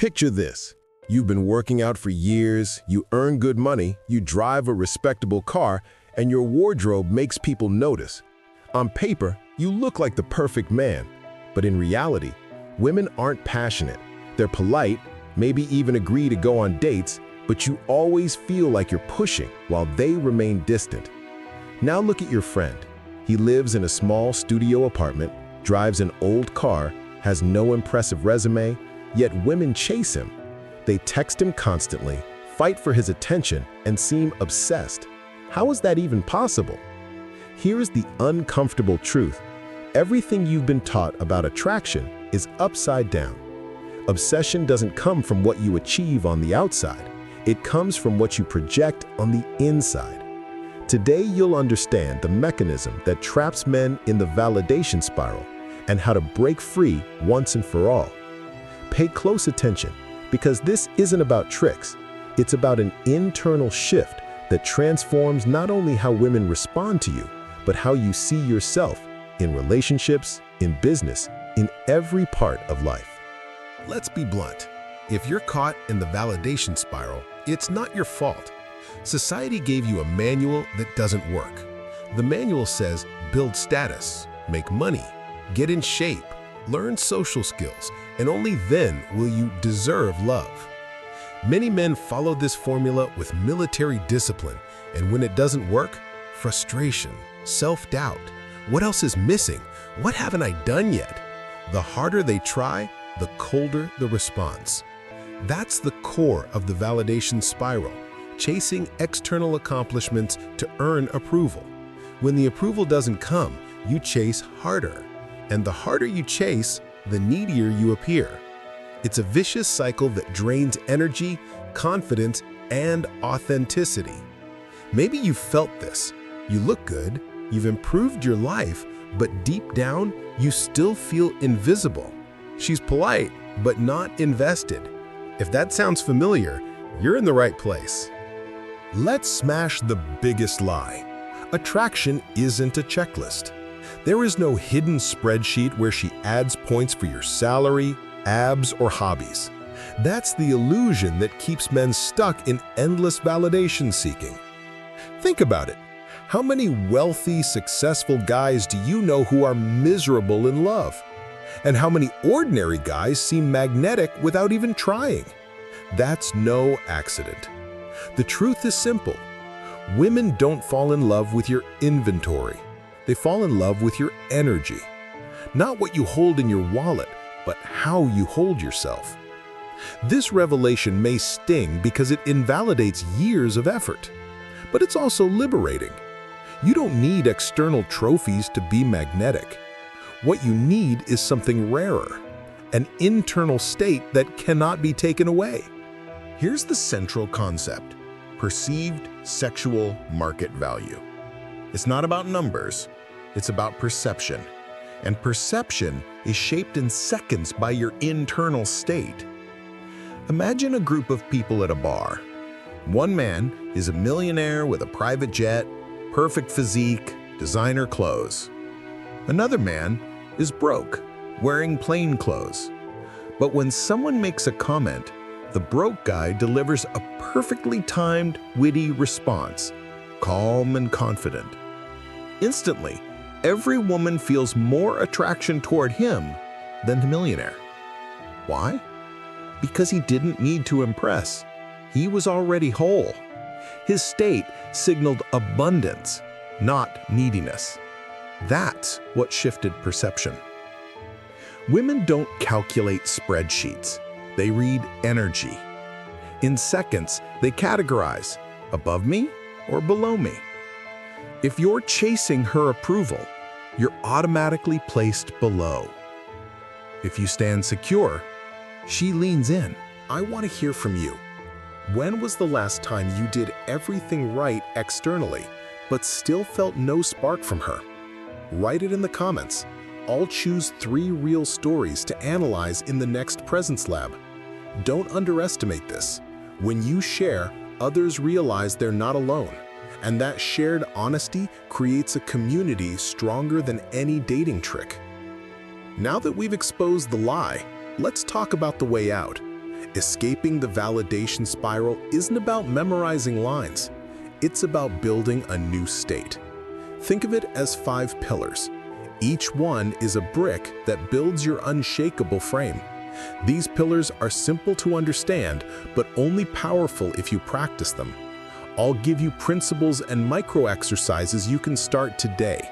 Picture this. You've been working out for years, you earn good money, you drive a respectable car, and your wardrobe makes people notice. On paper, you look like the perfect man. But in reality, women aren't passionate. They're polite, maybe even agree to go on dates, but you always feel like you're pushing while they remain distant. Now look at your friend. He lives in a small studio apartment, drives an old car, has no impressive resume, yet women chase him. They text him constantly, fight for his attention, and seem obsessed. How is that even possible? Here's the uncomfortable truth. Everything you've been taught about attraction is upside down. Obsession doesn't come from what you achieve on the outside. It comes from what you project on the inside. Today, you'll understand the mechanism that traps men in the validation spiral and how to break free once and for all. Pay close attention, because this isn't about tricks. It's about an internal shift that transforms not only how women respond to you, but how you see yourself in relationships, in business, in every part of life. Let's be blunt. If you're caught in the validation spiral, it's not your fault. Society gave you a manual that doesn't work. The manual says build status, make money, get in shape, learn social skills, and only then will you deserve love. Many men follow this formula with military discipline, and when it doesn't work, frustration, self-doubt. What else is missing? What haven't I done yet? The harder they try, the colder the response. That's the core of the validation spiral, chasing external accomplishments to earn approval. When the approval doesn't come, you chase harder. And the harder you chase, the needier you appear. It's a vicious cycle that drains energy, confidence, and authenticity. Maybe you've felt this. You look good, you've improved your life, but deep down, you still feel invisible. She's polite, but not invested. If that sounds familiar, you're in the right place. Let's smash the biggest lie. Attraction isn't a checklist. There is no hidden spreadsheet where she adds points for your salary, abs, or hobbies. That's the illusion that keeps men stuck in endless validation seeking. Think about it. How many wealthy, successful guys do you know who are miserable in love? And how many ordinary guys seem magnetic without even trying? That's no accident. The truth is simple. Women don't fall in love with your inventory. They fall in love with your energy. Not what you hold in your wallet, but how you hold yourself. This revelation may sting because it invalidates years of effort, but it's also liberating. You don't need external trophies to be magnetic. What you need is something rarer, an internal state that cannot be taken away. Here's the central concept: perceived sexual market value. It's not about numbers, it's about perception. And perception is shaped in seconds by your internal state. Imagine a group of people at a bar. One man is a millionaire with a private jet, perfect physique, designer clothes. Another man is broke, wearing plain clothes. But when someone makes a comment, the broke guy delivers a perfectly timed, witty response, calm and confident. Instantly, every woman feels more attraction toward him than the millionaire. Why? Because he didn't need to impress. He was already whole. His state signaled abundance, not neediness. That's what shifted perception. Women don't calculate spreadsheets. They read energy. In seconds, they categorize, above me or below me. If you're chasing her approval, you're automatically placed below. If you stand secure, she leans in. I want to hear from you. When was the last time you did everything right externally, but still felt no spark from her? Write it in the comments. I'll choose 3 real stories to analyze in the next Presence Lab. Don't underestimate this. When you share, others realize they're not alone. And that shared honesty creates a community stronger than any dating trick. Now that we've exposed the lie, let's talk about the way out. Escaping the validation spiral isn't about memorizing lines. It's about building a new state. Think of it as 5 pillars. Each one is a brick that builds your unshakable frame. These pillars are simple to understand, but only powerful if you practice them. I'll give you principles and micro exercises you can start today.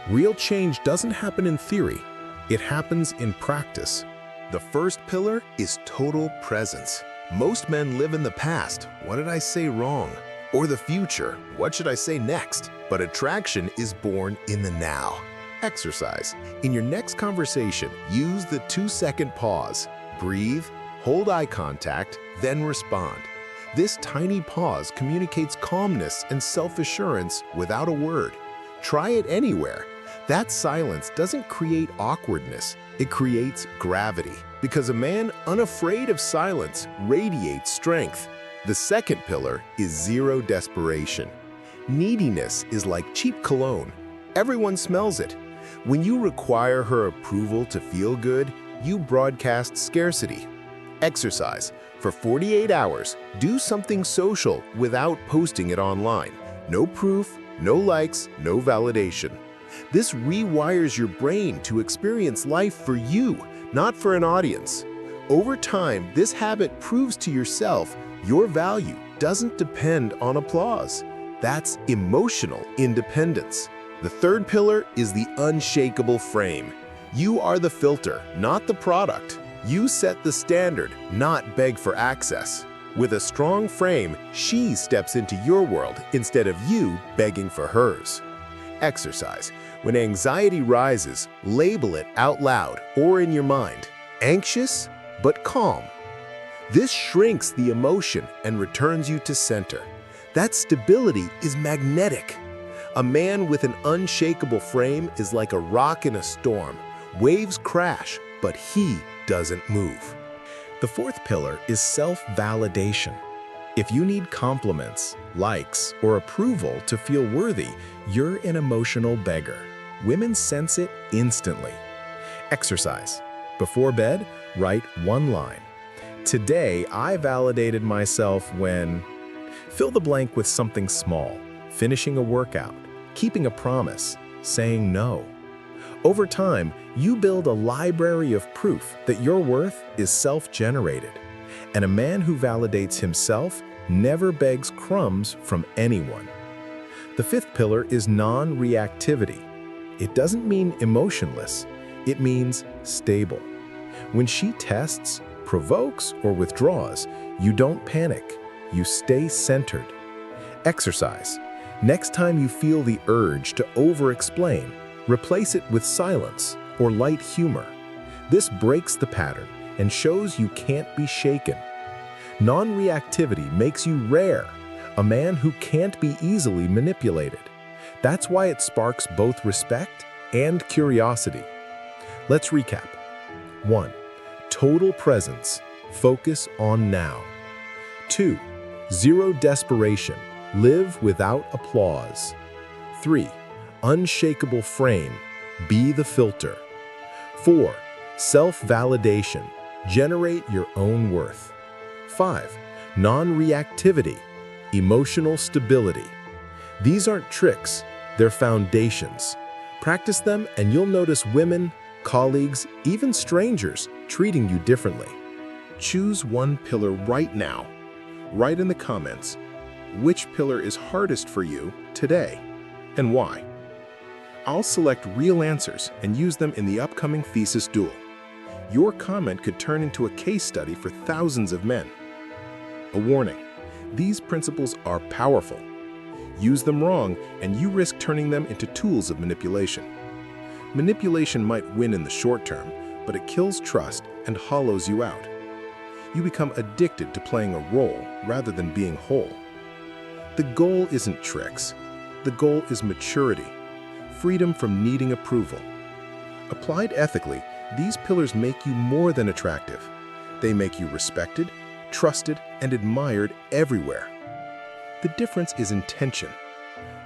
Real change doesn't happen in theory. It happens in practice. The first pillar is total presence. Most men live in the past, what did I say wrong? Or the future, what should I say next? But attraction is born in the now. Exercise. In your next conversation, use the 2-second pause. Breathe, hold eye contact, then respond. This tiny pause communicates calmness and self-assurance without a word. Try it anywhere. That silence doesn't create awkwardness, it creates gravity. Because a man unafraid of silence radiates strength. The second pillar is zero desperation. Neediness is like cheap cologne. Everyone smells it. When you require her approval to feel good, you broadcast scarcity. Exercise. For 48 hours, do something social without posting it online. No proof, no likes, no validation. This rewires your brain to experience life for you, not for an audience. Over time, this habit proves to yourself your value doesn't depend on applause. That's emotional independence. The third pillar is the unshakable frame. You are the filter, not the product. You set the standard, not beg for access. With a strong frame, she steps into your world instead of you begging for hers. Exercise. When anxiety rises, label it out loud or in your mind. Anxious, but calm. This shrinks the emotion and returns you to center. That stability is magnetic. A man with an unshakable frame is like a rock in a storm. Waves crash, but he doesn't move. The fourth pillar is self-validation. If you need compliments, likes, or approval to feel worthy, you're an emotional beggar. Women sense it instantly. Exercise. Before bed, write one line. Today, I validated myself when... Fill the blank with something small, finishing a workout, keeping a promise, saying no. Over time, you build a library of proof that your worth is self-generated. And a man who validates himself never begs crumbs from anyone. The fifth pillar is non-reactivity. It doesn't mean emotionless, it means stable. When she tests, provokes, or withdraws, you don't panic, you stay centered. Exercise. Next time you feel the urge to over-explain, replace it with silence or light humor. This breaks the pattern and shows you can't be shaken. Non-reactivity makes you rare, a man who can't be easily manipulated. That's why it sparks both respect and curiosity. Let's recap. 1. Total presence. Focus on now. 2. Zero desperation. Live without applause. 3. Unshakable frame. Be the filter. 4. Self-validation. Generate your own worth. 5. Non-reactivity. Emotional stability. These aren't tricks, they're foundations. Practice them and you'll notice women, colleagues, even strangers treating you differently. Choose one pillar right now. Write in the comments, which pillar is hardest for you today and why? I'll select real answers and use them in the upcoming thesis duel. Your comment could turn into a case study for thousands of men. A warning, these principles are powerful. Use them wrong and you risk turning them into tools of manipulation. Manipulation might win in the short term, but it kills trust and hollows you out. You become addicted to playing a role rather than being whole. The goal isn't tricks. The goal is maturity, freedom from needing approval. Applied ethically, these pillars make you more than attractive. They make you respected, trusted, and admired everywhere. The difference is intention.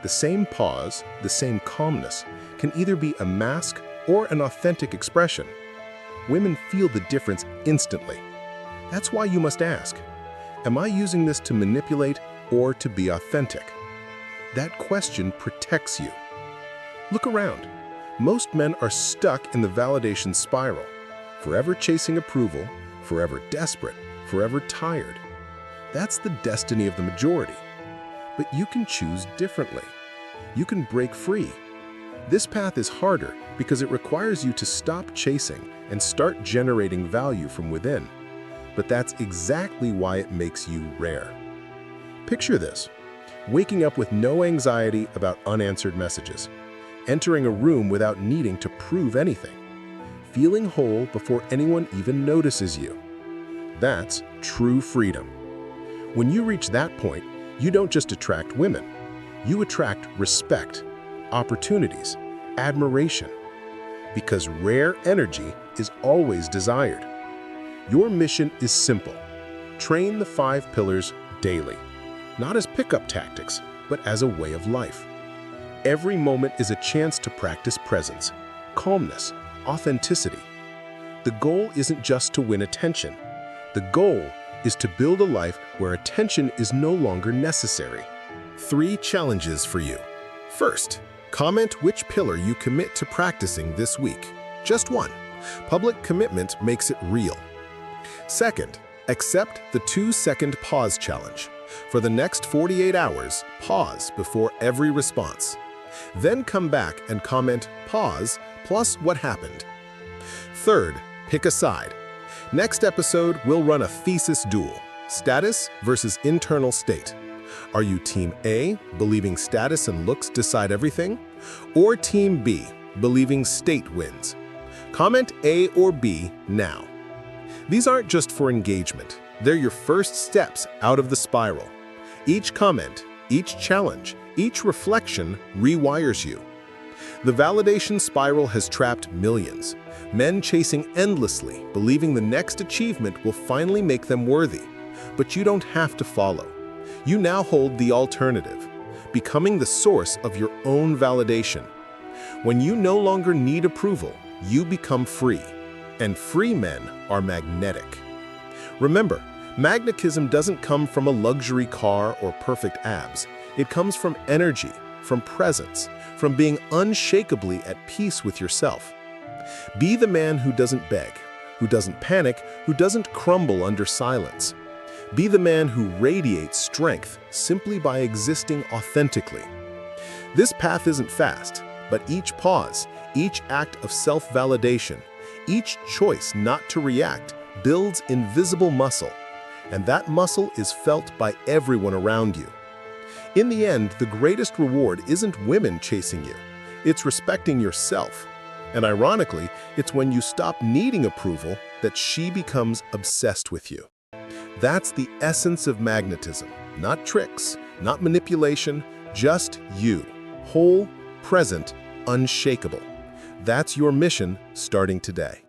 The same pause, the same calmness, can either be a mask or an authentic expression. Women feel the difference instantly. That's why you must ask, am I using this to manipulate or to be authentic? That question protects you. Look around. Most men are stuck in the validation spiral, forever chasing approval, forever desperate, forever tired. That's the destiny of the majority. But you can choose differently. You can break free. This path is harder because it requires you to stop chasing and start generating value from within. But that's exactly why it makes you rare. Picture this: waking up with no anxiety about unanswered messages, entering a room without needing to prove anything, feeling whole before anyone even notices you. That's true freedom. When you reach that point, you don't just attract women. You attract respect, opportunities, admiration. Because rare energy is always desired. Your mission is simple. Train the 5 pillars daily, not as pickup tactics, but as a way of life. Every moment is a chance to practice presence, calmness, authenticity. The goal isn't just to win attention. The goal is to build a life where attention is no longer necessary. 3 challenges for you. First, comment which pillar you commit to practicing this week. Just one. Public commitment makes it real. Second, accept the 2-second pause challenge. For the next 48 hours, pause before every response. Then come back and comment pause plus what happened. Third, pick a side. Next episode, we'll run a thesis duel, status versus internal state. Are you Team A, believing status and looks decide everything? Or Team B, believing state wins? Comment A or B now. These aren't just for engagement. They're your first steps out of the spiral. Each comment, each challenge, each reflection rewires you. The validation spiral has trapped millions. Men chasing endlessly, believing the next achievement will finally make them worthy. But you don't have to follow. You now hold the alternative, becoming the source of your own validation. When you no longer need approval, you become free. And free men are magnetic. Remember, magnetism doesn't come from a luxury car or perfect abs. It comes from energy, from presence, from being unshakably at peace with yourself. Be the man who doesn't beg, who doesn't panic, who doesn't crumble under silence. Be the man who radiates strength simply by existing authentically. This path isn't fast, but each pause, each act of self-validation, each choice not to react builds invisible muscle, and that muscle is felt by everyone around you. In the end, the greatest reward isn't women chasing you. It's respecting yourself. And ironically, it's when you stop needing approval that she becomes obsessed with you. That's the essence of magnetism. Not tricks, not manipulation, just you. Whole, present, unshakable. That's your mission starting today.